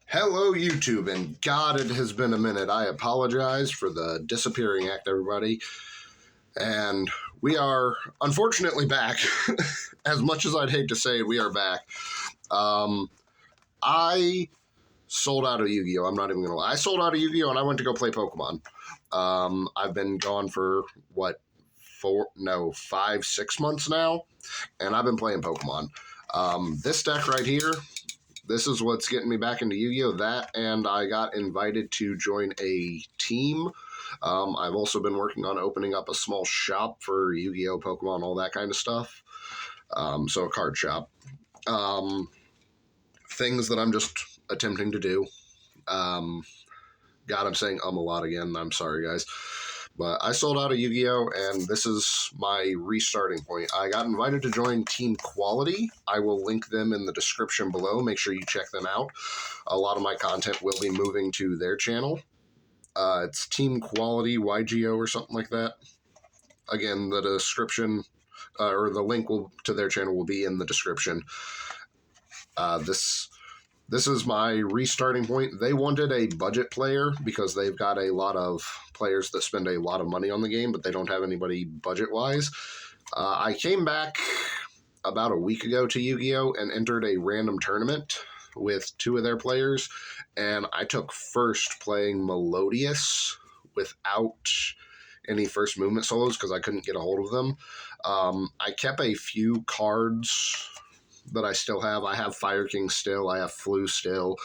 Hello, YouTube, and God, it has been a minute. I apologize for the disappearing act, everybody. And we are unfortunately back. As much as I'd hate to say it, we are back. I sold out of Yu-Gi-Oh! I'm not even going to lie. I sold out of Yu-Gi-Oh! And I went to go play Pokemon. I've been gone for, 5, 6 months now, and I've been playing Pokemon. This deck right here, this is what's getting me back into Yu-Gi-Oh! That, and I got invited to join a team. I've also been working on opening up a small shop for Yu-Gi-Oh! Pokemon, all that kind of stuff. So a card shop. Things that I'm just attempting to do. God, I'm saying a lot again. I'm sorry, guys. But I sold out of Yu-Gi-Oh! And this is my restarting point. I got invited to join Team Quality. I will link them in the description below. Make sure you check them out. A lot of my content will be moving to their channel. It's Team Quality YGO or something like that. Again, the description or the link to their channel will be in the description. This is my restarting point. They wanted a budget player because they've got a lot of players that spend a lot of money on the game, but they don't have anybody budget-wise. I came back about a week ago to Yu-Gi-Oh! And entered a random tournament with 2 of their players, and I took first playing Melodious without any first movement solos because I couldn't get a hold of them. I kept a few cards that I still have. I have Fire King still, I have Flu still,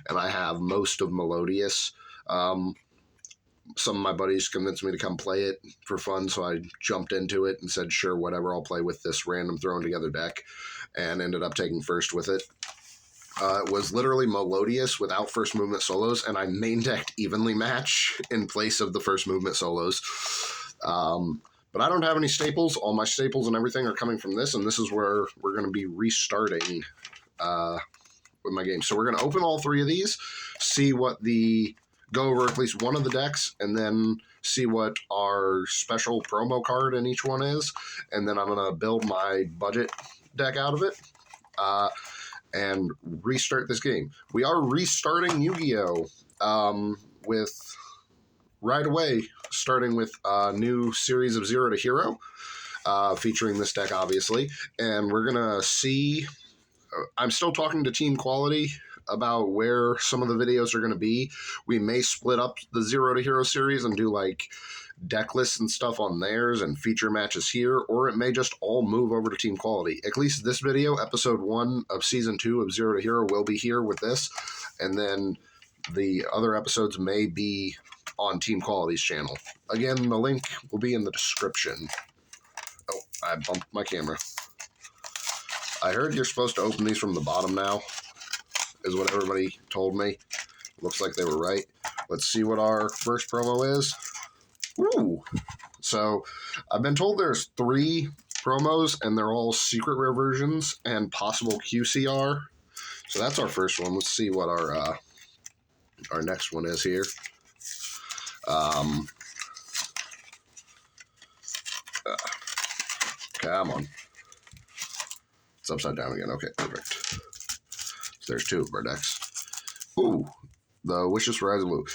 and I have most of Melodious. Some of my buddies convinced me to come play it for fun, so I jumped into it and said, sure, whatever, I'll play with this random thrown together deck, and ended up taking first with it. It was literally Melodious without first movement solos, and I main decked Evenly Match in place of the first movement solos. But I don't have any staples. All my staples and everything are coming from this, and this is where we're going to be restarting with my game. So we're going to open all 3 of these, see what go over at least one of the decks, and then see what our special promo card in each one is, and then I'm going to build my budget deck out of it. And restart this game. We are restarting Yu-Gi-Oh! With right away, starting with a new series of Zero to Hero, featuring this deck, obviously. And we're going to see... I'm still talking to Team Quality about where some of the videos are going to be. We may split up the Zero to Hero series and do, deck lists and stuff on theirs and feature matches here, or it may just all move over to Team Quality. At least this video, episode 1 of season 2 of Zero to Hero, will be here with this, and then the other episodes may be on Team Quality's channel. Again, the link will be in the description. Oh, I bumped my camera. I heard you're supposed to open these from the bottom now, is what everybody told me. Looks like they were right. Let's see what our first promo is. Ooh. So I've been told there's 3 promos, and they're all secret rare versions and possible QCR. So that's our first one. Let's see what our next one is here. Come on. It's upside down again. Okay, perfect. So there's 2 of our decks. Ooh. The Wishes for Azaloo.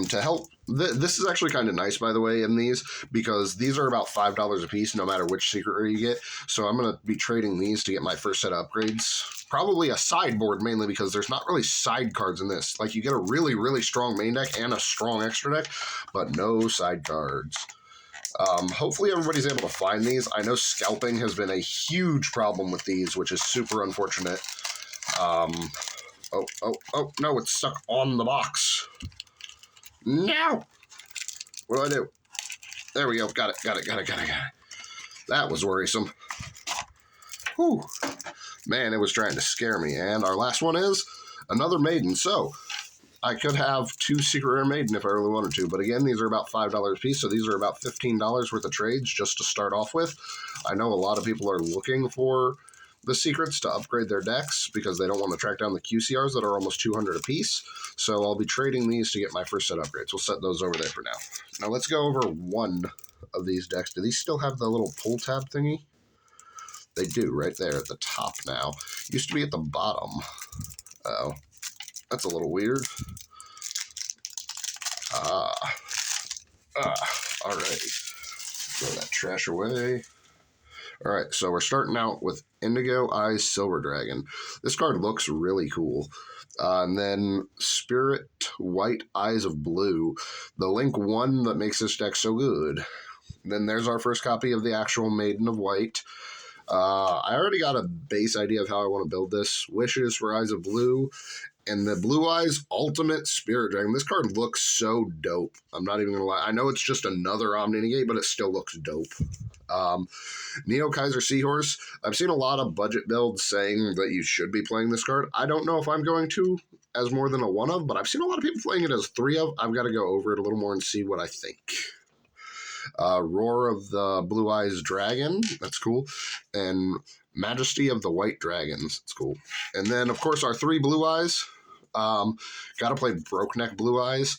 To help, this is actually kind of nice, by the way, in these, because these are about $5 a piece, no matter which secret rare you get. So I'm going to be trading these to get my first set of upgrades. Probably a sideboard, mainly because there's not really side cards in this. You get a really, really strong main deck and a strong extra deck, but no side cards. Hopefully everybody's able to find these. I know scalping has been a huge problem with these, which is super unfortunate. Oh, no, it's stuck on the box. No! What do I do? There we go. Got it. That was worrisome. Whew. Man, it was trying to scare me. And our last one is another Maiden. So, I could have 2 secret rare Maiden if I really wanted to. But again, these are about $5 a piece. So these are about $15 worth of trades just to start off with. I know a lot of people are looking for the secrets to upgrade their decks because they don't want to track down the QCRs that are almost 200 a piece. So I'll be trading these to get my first set upgrades. We'll set those over there for now. Now let's go over one of these decks. Do these still have the little pull tab thingy? They do, right there at the top now. Used to be at the bottom. Uh-oh. That's a little weird. All right. Throw that trash away. All right, so we're starting out with Indigo Eyes Silver Dragon. This card looks really cool. And then Spirit White Eyes of Blue, the Link 1 that makes this deck so good. Then there's our first copy of the actual Maiden of White. I already got a base idea of how I want to build this. Wishes for Eyes of Blue. And the Blue Eyes Ultimate Spirit Dragon. This card looks so dope. I'm not even going to lie. I know it's just another Omni Negate, but it still looks dope. Neo Kaiser Seahorse. I've seen a lot of budget builds saying that you should be playing this card. I don't know if I'm going to as more than a one of, but I've seen a lot of people playing it as three of. I've got to go over it a little more and see what I think. Roar of the Blue Eyes Dragon. That's cool. And Majesty of the White Dragons. It's cool. And then, of course, our three Blue Eyes. Got to play Brokeneck Blue Eyes.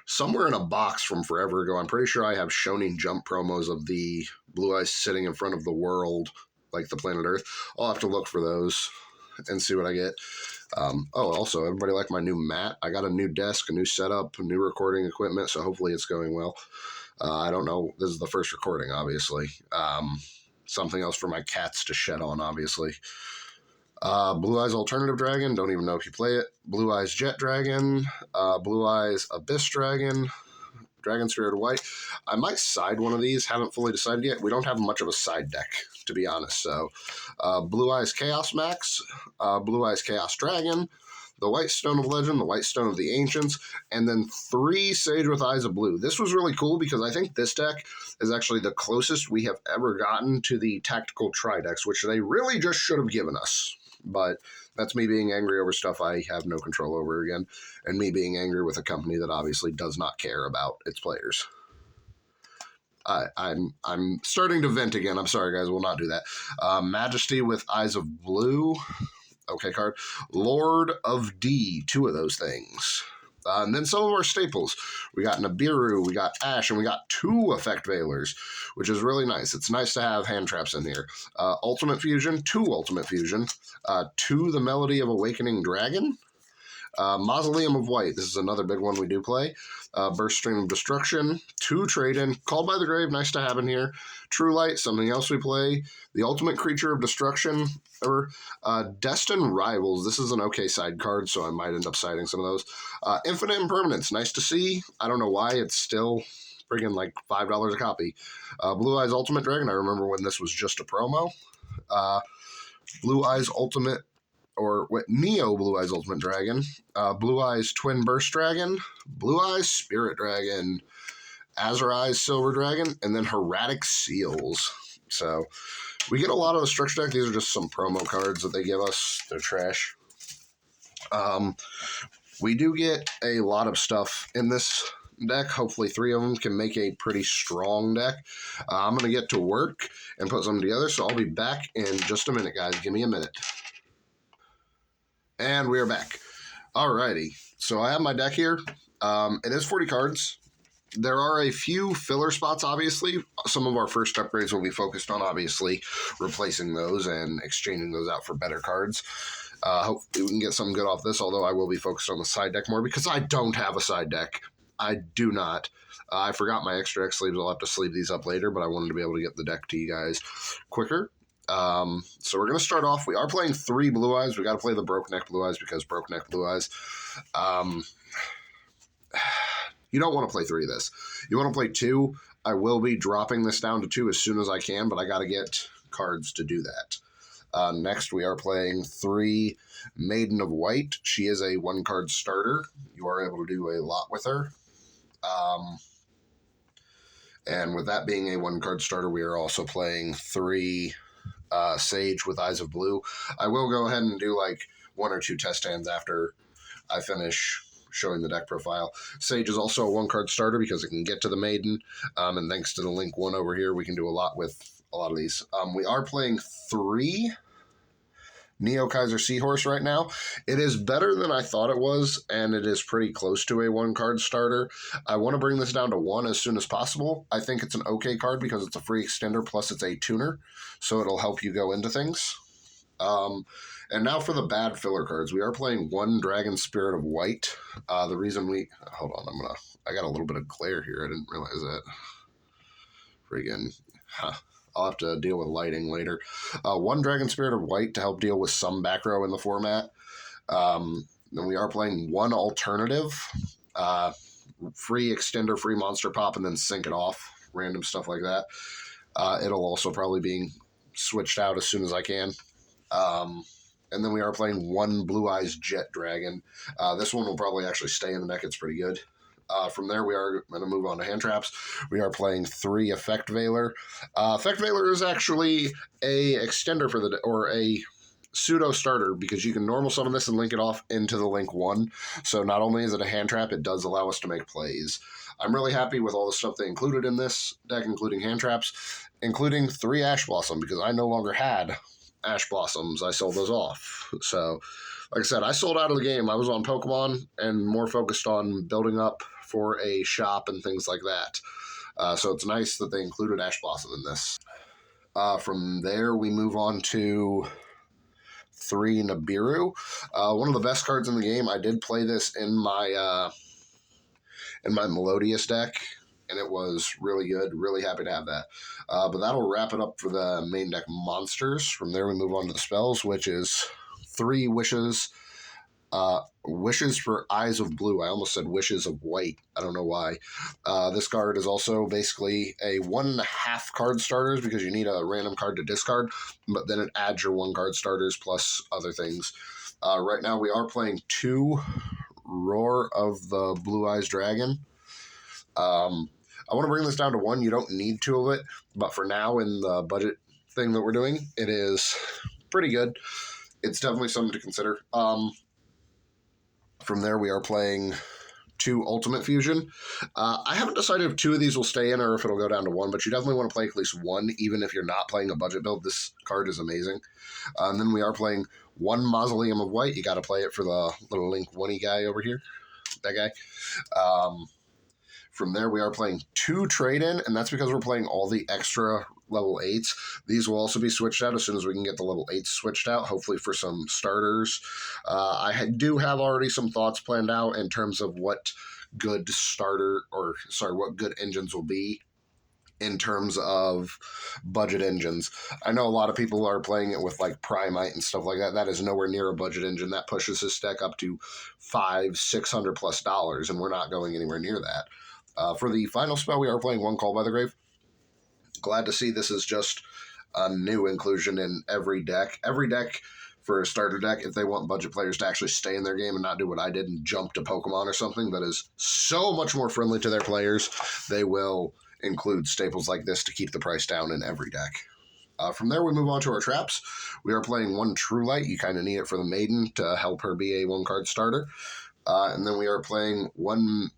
Somewhere in a box from forever ago, I'm pretty sure I have Shonen Jump promos of the Blue Eyes sitting in front of the world, like the planet Earth. I'll have to look for those and see what I get. Also, everybody like my new mat. I got a new desk, a new setup, new recording equipment, so hopefully it's going well. I don't know. This is the first recording, obviously. Something else for my cats to shed on, obviously. Blue Eyes Alternative Dragon, don't even know if you play it. Blue Eyes Jet Dragon, Blue Eyes Abyss Dragon, Dragon Spirit White. I might side one of these, haven't fully decided yet. We don't have much of a side deck, to be honest. So, Blue Eyes Chaos Max, Blue Eyes Chaos Dragon, the White Stone of Legend, the White Stone of the Ancients, and then 3 Sage with Eyes of Blue. This was really cool because I think this deck is actually the closest we have ever gotten to the Tactical Tridex, which they really just should have given us. But that's me being angry over stuff I have no control over again, and me being angry with a company that obviously does not care about its players. I'm starting to vent again. I'm sorry, guys. We'll not do that. Majesty with Eyes of Blue. Okay, card. Lord of D. 2 of those things. And then some of our staples. We got Nibiru, we got Ash, and we got 2 Effect Veilers, which is really nice. It's nice to have hand traps in here. Ultimate Fusion, 2 Ultimate Fusion, 2 The Melody of Awakening Dragon, Mausoleum of White. This is another big one we do play. Burst Stream of Destruction, 2 Trade-In, Called by the Grave, nice to have in here. True Light, something else we play. The Ultimate Creature of Destruction, or Destined Rivals. This is an okay side card, so I might end up siding some of those. Infinite Impermanence, nice to see. I don't know why it's still friggin' like $5 a copy. Blue Eyes Ultimate Dragon, I remember when this was just a promo. Blue Eyes Ultimate, or Neo Blue Eyes Ultimate Dragon, Blue Eyes Twin Burst Dragon, Blue Eyes Spirit Dragon, Azure Eyes Silver Dragon, and then Herratic Seals. So we get a lot of the structure deck. These are just some promo cards that they give us. They're trash. We do get a lot of stuff in this deck. Hopefully 3 of them can make a pretty strong deck. I'm going to get to work and put some together, so I'll be back in just a minute, guys. Give me a minute. And we are back. Alrighty, so I have my deck here. It is 40 cards. There are a few filler spots, obviously. Some of our first upgrades will be focused on, obviously, replacing those and exchanging those out for better cards. Hopefully we can get something good off this, although I will be focused on the side deck more because I don't have a side deck. I do not. I forgot my extra X sleeves. I'll have to sleeve these up later, but I wanted to be able to get the deck to you guys quicker. So we're going to start off. We are playing 3 Blue Eyes. We got to play the Brokeneck Blue Eyes because Brokeneck Blue Eyes. You don't want to play 3 of this. You want to play 2. I will be dropping this down to 2 as soon as I can, but I got to get cards to do that. Next, we are playing 3 Maiden of White. She is a 1-card starter. You are able to do a lot with her. And with that being a 1-card starter, we are also playing 3 Sage with Eyes of Blue. I will go ahead and do like 1 or 2 test hands after I finish showing the deck profile. Sage is also a 1-card starter because it can get to the Maiden, and thanks to the Link 1 over here, we can do a lot with a lot of these. We are playing 3 Neo Kaiser Seahorse right now. It is better than I thought it was, and it is pretty close to a 1-card starter. I want to bring this down to 1 as soon as possible. I think it's an okay card because it's a free extender, plus it's a tuner, so it'll help you go into things. And now for the bad filler cards. We are playing one Dragon Spirit of White. The reason we... Hold on, I got a little bit of glare here. I didn't realize that. Friggin... Huh. I'll have to deal with lighting later. One Dragon Spirit of White to help deal with some back row in the format. Then we are playing one alternative. Free extender, free monster pop, and then sync it off. Random stuff like that. It'll also probably be switched out as soon as I can. And then we are playing one Blue Eyes Jet Dragon. This one will probably actually stay in the deck. It's pretty good. From there, we are going to move on to hand traps. We are playing 3 Effect Veiler. Effect Veiler is actually a extender for the or a pseudo starter because you can normal summon this and link it off into the link 1. So not only is it a hand trap, it does allow us to make plays. I'm really happy with all the stuff they included in this deck, including hand traps, including 3 Ash Blossom because I no longer had Ash Blossoms. I sold those off. So, like I said, I sold out of the game. I was on Pokemon and more focused on building up for a shop and things like that. So it's nice that they included Ash Blossom in this. From there, we move on to 3 Nibiru. One of the best cards in the game. I did play this in my Melodious deck, and it was really good. Really happy to have that. But that'll wrap it up for the main deck monsters. From there, we move on to the spells, which is 3 Wishes. Wishes for Eyes of Blue. I almost said Wishes of White. I don't know why. This card is also basically a 1.5 card starters because you need a random card to discard, but then it adds your 1 card starters plus other things. Right now, we are playing 2 Roar of the Blue Eyes Dragon. I want to bring this down to 1. You don't need 2 of it, but for now in the budget thing that we're doing, it is pretty good. It's definitely something to consider. From there, we are playing 2 Ultimate Fusion. I haven't decided if 2 of these will stay in or if it'll go down to 1, but you definitely want to play at least 1, even if you're not playing a budget build. This card is amazing. And then we are playing 1 Mausoleum of White. You got to play it for the little Link 1-y guy over here. That guy. From there, we are playing 2 Trade-In, and that's because we're playing all the extra level 8s. These will also be switched out as soon as we can get the level 8s switched out, hopefully for some starters. I do have already some thoughts planned out in terms of what good what good engines will be in terms of budget engines. I know a lot of people are playing it with like Primite and stuff like that. That is nowhere near a budget engine. That pushes this deck up to $500-$600 plus, and we're not going anywhere near that. For the final spell, we are playing 1 Call by the Grave. Glad to see this is just a new inclusion in every deck. Every deck for a starter deck, if they want budget players to actually stay in their game and not do what I did and jump to Pokemon or something that is so much more friendly to their players, they will include staples like this to keep the price down in every deck. From there, we move on to our traps. We are playing 1 True Light. You kind of need it for the Maiden to help her be a 1-card starter. And then we are playing 1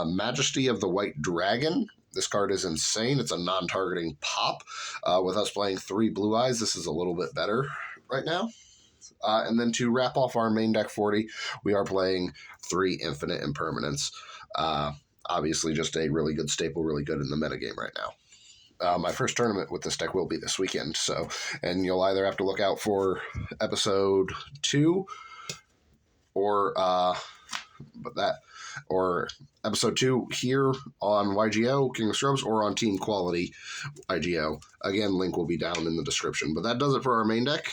Majesty of the White Dragon. This card is insane. It's a non-targeting pop. With us playing 3 Blue Eyes, this is a little bit better right now. And then to wrap off our main deck 40, we are playing 3 Infinite Impermanence. Obviously, just a really good staple, really good in the metagame right now. My first tournament with this deck will be this weekend, and you'll either have to look out for episode 2 or episode 2 here on YGO, King of Strobes, or on Team Quality YGO. Again, link will be down in the description. But that does it for our main deck.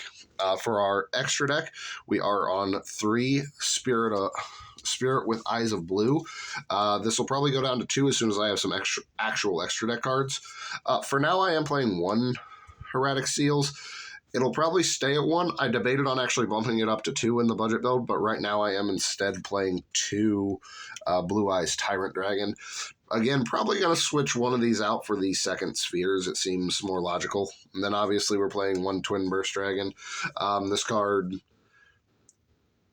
For our extra deck, we are on 3 Spirit with Eyes of Blue. This will probably go down to 2 as soon as I have some actual extra deck cards. For now, I am playing 1 Heretic Seals. It'll probably stay at 1. I debated on actually bumping it up to 2 in the budget build, but right now I am instead playing 2 Blue Eyes Tyrant Dragon. Again, probably going to switch one of these out for the second spheres. It seems more logical. And then obviously we're playing 1 Twin Burst Dragon. This card,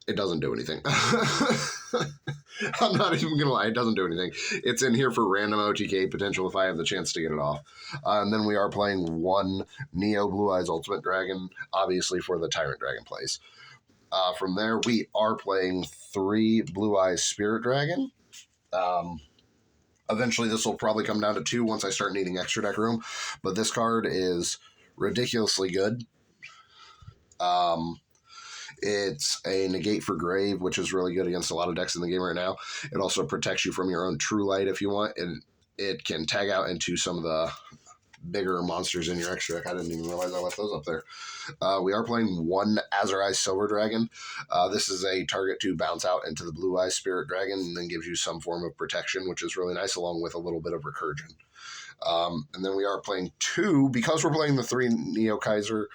it doesn't do anything. I'm not even going to lie, it doesn't do anything. It's in here for random OTK potential if I have the chance to get it off. And then we are playing 1 Neo Blue Eyes Ultimate Dragon, obviously for the Tyrant Dragon plays. From there, we are playing 3 Blue Eyes Spirit Dragon. Eventually, this will probably come down to 2 once I start needing extra deck room, but this card is ridiculously good. It's a negate for Grave, which is really good against a lot of decks in the game right now. It also protects you from your own True Light if you want, and it can tag out into some of the bigger monsters in your extra deck. I didn't even realize I left those up there. We are playing one Azure-Eyes Silver Dragon. This is a target to bounce out into the Blue-Eyes Spirit Dragon and then gives you some form of protection, which is really nice, along with a little bit of recursion. And then we are playing two, because we're playing the 3 Neo Kaiser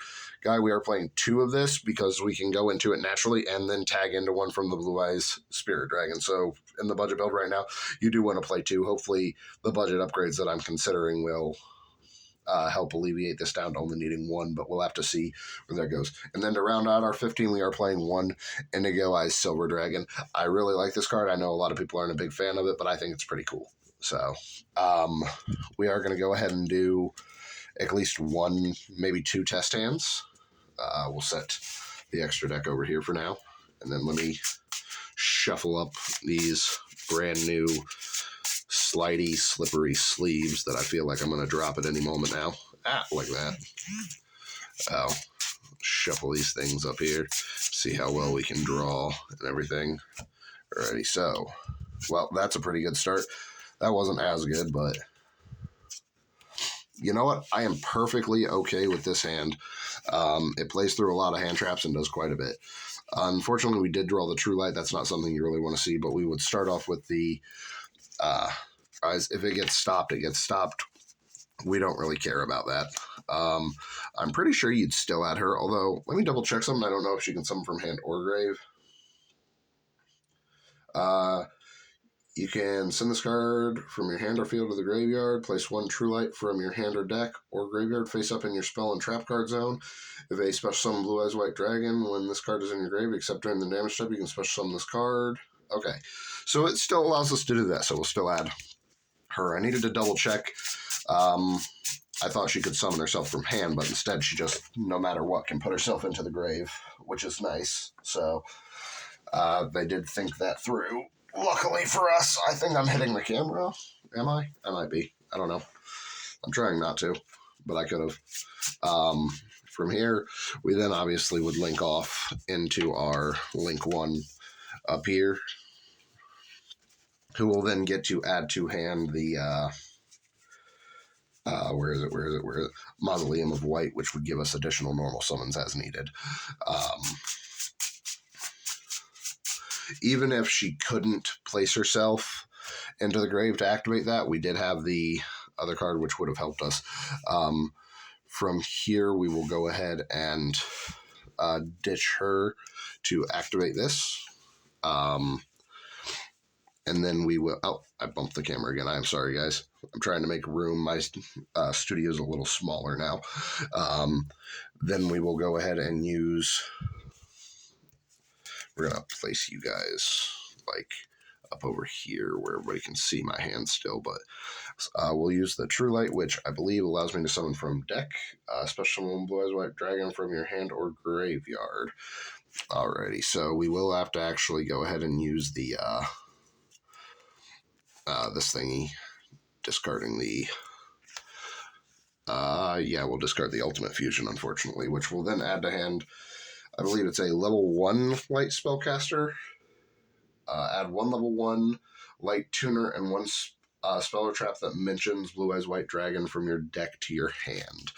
guy, we are playing 2 of this because we can go into it naturally and then tag into one from the Blue-Eyes Spirit Dragon. So in the budget build right now, you do want to play 2. Hopefully the budget upgrades that I'm considering will help alleviate this down to only needing 1, but we'll have to see where that goes. And then to round out our 15, we are playing 1 Indigo Eyes Silver Dragon. I really like this card. I know a lot of people aren't a big fan of it, but I think it's pretty cool. So we are going to go ahead and do at least 1, maybe 2 test hands. We'll set the extra deck over here for now. And then let me shuffle up these brand new slidey, slippery sleeves that I feel like I'm going to drop at any moment now. Like that. Oh, shuffle these things up here. See how well we can draw and everything. Alrighty, so, well, that's a pretty good start. That wasn't as good, but you know what? I am perfectly okay with this hand. It plays through a lot of hand traps and does quite a bit. Unfortunately, we did draw the True Light. That's not something you really want to see, but we would start off with the if it gets stopped, it gets stopped. We don't really care about that. I'm pretty sure you'd still add her, although let me double check something. I don't know if she can summon from hand or grave. You can send this card from your hand or field to the graveyard. Place 1 True Light from your hand or deck or graveyard face up in your spell and trap card zone. If a special summon Blue Eyes White Dragon, when this card is in your grave, except during the damage step, you can special summon this card. Okay, so it still allows us to do that, so we'll still add her. I needed to double check. I thought she could summon herself from hand, but instead she just, no matter what, can put herself into the grave, which is nice. So they did think that through. Luckily for us, I think I'm hitting the camera. Am I? I might be. I don't know. I'm trying not to, but I could have. From here, we then obviously would link off into our link 1 up here, who will then get to add to hand the, where is it? Mausoleum of White, which would give us additional normal summons as needed. Even if she couldn't place herself into the grave to activate that, we did have the other card, which would have helped us. From here, we will go ahead and ditch her to activate this. And then we will... Oh, I bumped the camera again. I'm sorry, guys. I'm trying to make room. My studio's a little smaller now. Then we will go ahead and use... We're going to place you guys, like, up over here where everybody can see my hand still, but we'll use the True Light, which I believe allows me to summon from deck, special summon Blue Eyes White Dragon from your hand or graveyard. Alrighty, so we will have to actually go ahead and use the this thingy, discarding the we'll discard the Ultimate Fusion, unfortunately, which will then add to hand. I believe it's a level 1 light spellcaster. Add 1 level 1 light tuner and 1 speller trap that mentions Blue Eyes White Dragon from your deck to your hand.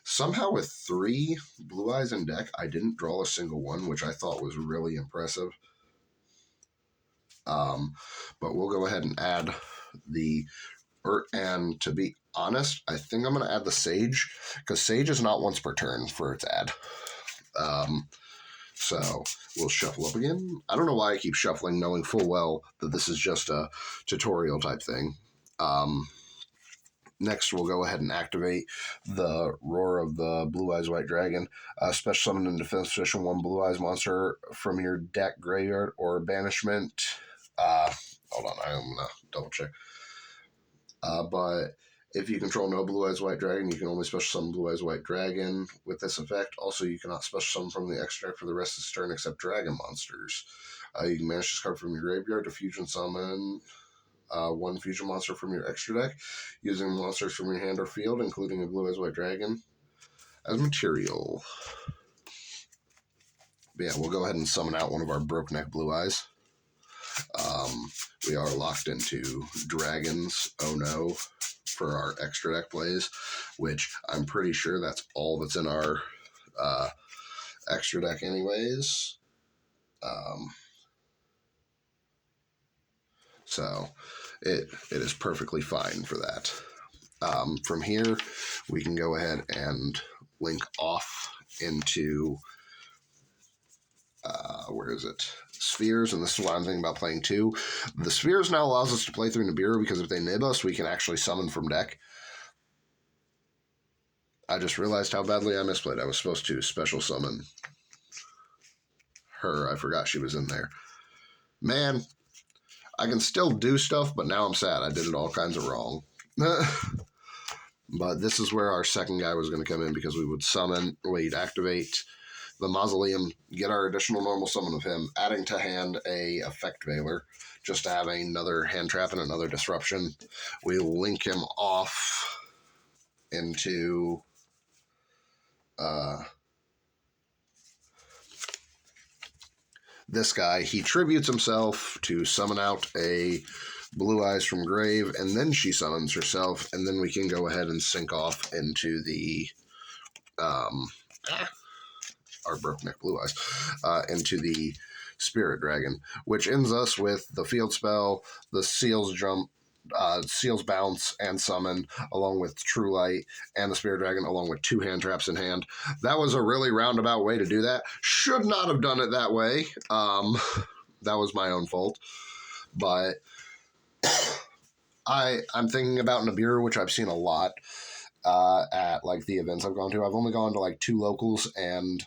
Somehow with 3 Blue Eyes in deck, I didn't draw a single one, which I thought was really impressive. But we'll go ahead and add the and to be honest, I think I'm going to add the Sage, because Sage is not once per turn for its add. So we'll shuffle up again. I don't know why I keep shuffling, knowing full well that this is just a tutorial type thing. Next, we'll go ahead and activate the Roar of the Blue Eyes White Dragon. Special summon in defense position 1 Blue Eyes monster from your deck, graveyard, or banishment. Hold on, I'm going to double check. But if you control no Blue Eyes White Dragon, you can only special summon Blue Eyes White Dragon with this effect. Also, you cannot special summon from the extra deck for the rest of this turn except dragon monsters. You can banish this card from your graveyard to fusion summon 1 fusion monster from your extra deck using monsters from your hand or field, including a Blue Eyes White Dragon, as material. But yeah, we'll go ahead and summon out one of our Brokeneck Blue Eyes. We are locked into Dragons, oh no, for our extra deck plays, which I'm pretty sure that's all that's in our extra deck anyways. So it is perfectly fine for that. From here, we can go ahead and link off into, where is it? Spheres, and this is what I'm thinking about playing too. The Spheres now allows us to play through Nibiru because if they nib us, we can actually summon from deck. I just realized how badly I misplayed. I was supposed to special summon her. I forgot she was in there. Man, I can still do stuff, but now I'm sad. I did it all kinds of wrong. But this is where our second guy was going to come in because we would summon, we'd activate the Mausoleum, get our additional normal summon of him, adding to hand a Effect Veiler, just to have another hand trap and another disruption. We link him off into this guy. He tributes himself to summon out a Blue Eyes from grave, and then she summons herself, and then we can go ahead and sync off into the our Brokeneck Blue Eyes, into the Spirit Dragon, which ends us with the field spell, the Seals Jump, Seals Bounce and Summon, along with True Light and the Spirit Dragon, along with 2 hand traps in hand. That was a really roundabout way to do that. Should not have done it that way. That was my own fault. But I'm thinking about Nibiru, which I've seen a lot at like the events I've gone to. I've only gone to like 2 locals and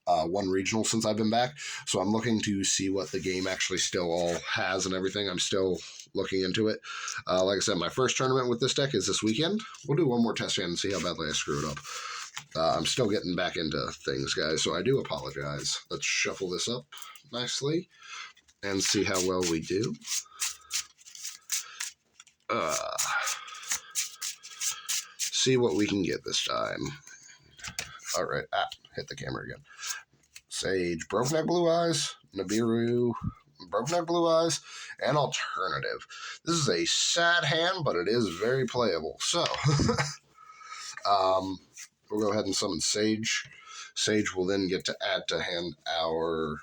1 regional since I've been back. So I'm looking to see what the game actually still all has and everything. I'm still looking into it. Like I said, my first tournament with this deck is this weekend. We'll do one more test hand and see how badly I screw it up. I'm still getting back into things, guys, so I do apologize. Let's shuffle this up nicely and see how well we do. See what we can get this time. All right, hit the camera again. Sage, Brokeneck Blue Eyes, Nibiru, Brokeneck Blue Eyes, and Alternative. This is a sad hand, but it is very playable. So, we'll go ahead and summon Sage. Sage will then get to add to hand our...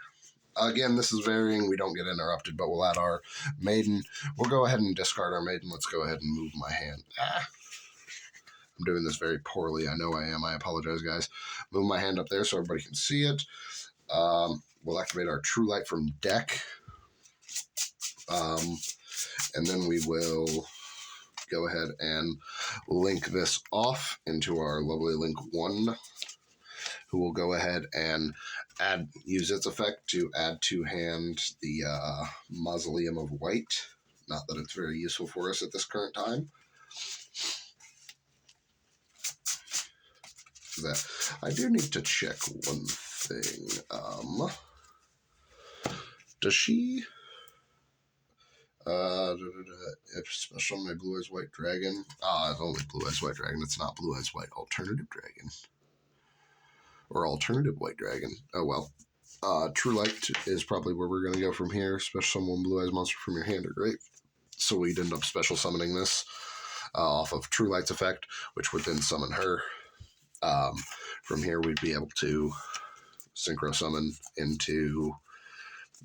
Again, this is varying. We don't get interrupted, but we'll add our Maiden. We'll go ahead and discard our Maiden. Let's go ahead and move my hand. I'm doing this very poorly. I know I am. I apologize, guys. Move my hand up there so everybody can see it. We'll activate our True Light from deck. And then we will go ahead and link this off into our lovely Link 1, who will go ahead and use its effect to add to hand the Mausoleum of White. Not that it's very useful for us at this current time. That I do need to check one thing. Does she... if special my Blue Eyes White Dragon. It's only Blue Eyes White Dragon. It's not Blue Eyes White Alternative Dragon. Or Alternative White Dragon. Oh well. True Light is probably where we're going to go from here. Special summon Blue Eyes monster from your hand or grave. So we'd end up special summoning this off of True Light's effect, which would then summon her. From here, we'd be able to synchro summon into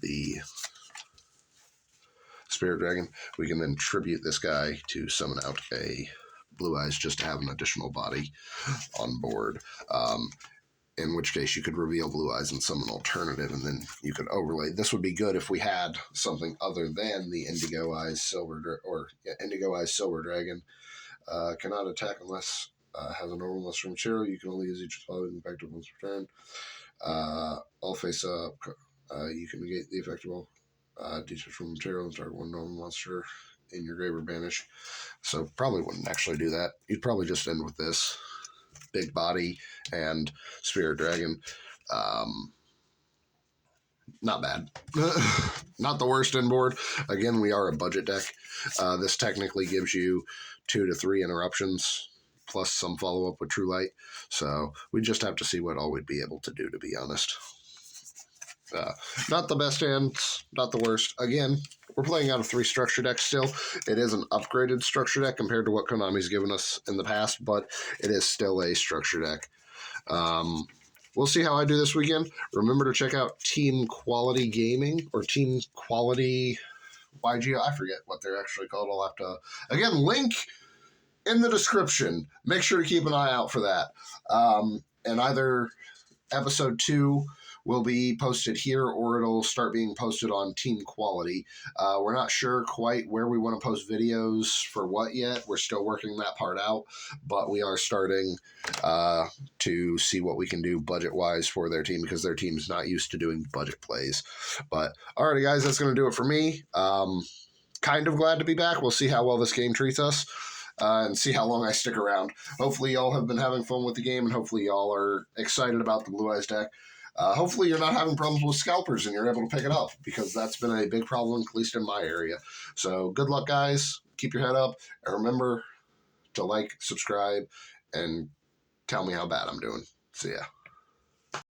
the Spirit Dragon. We can then tribute this guy to summon out a Blue Eyes just to have an additional body on board. In which case you could reveal Blue Eyes and summon Alternative, and then you could overlay. This would be good if we had something other than the Indigo Eyes Silver Dragon. Cannot attack unless has a normal monster from Chero. You can only use each following effective once per turn. All face up. You can negate the effective details from Chero and start 1 normal monster in your grave or banish. So probably wouldn't actually do that. You'd probably just end with this big body and Spirit Dragon. Not bad. Not the worst in board. Again, we are a budget deck. This technically gives you 2 to 3 interruptions plus some follow-up with True Light. So we just have to see what all we'd be able to do, to be honest. Not the best hands, not the worst. Again, we're playing out of 3 structure decks still. It is an upgraded structure deck compared to what Konami's given us in the past, but it is still a structure deck. We'll see how I do this weekend. Remember to check out Team Quality Gaming or Team Quality YGO. I forget what they're actually called. I'll have to, again, link in the description. Make sure to keep an eye out for that. And either episode 2 will be posted here or it'll start being posted on Team Quality. We're not sure quite where we want to post videos for what yet. We're still working that part out, but we are starting to see what we can do budget-wise for their team because their team's not used to doing budget plays. But alrighty, guys, that's going to do it for me. Kind of glad to be back. We'll see how well this game treats us. And see how long I stick around. Hopefully y'all have been having fun with the game, and hopefully y'all are excited about the Blue Eyes deck. Hopefully you're not having problems with scalpers and you're able to pick it up, because that's been a big problem, at least in my area. So good luck, guys. Keep your head up, and remember to like, subscribe, and tell me how bad I'm doing. See ya.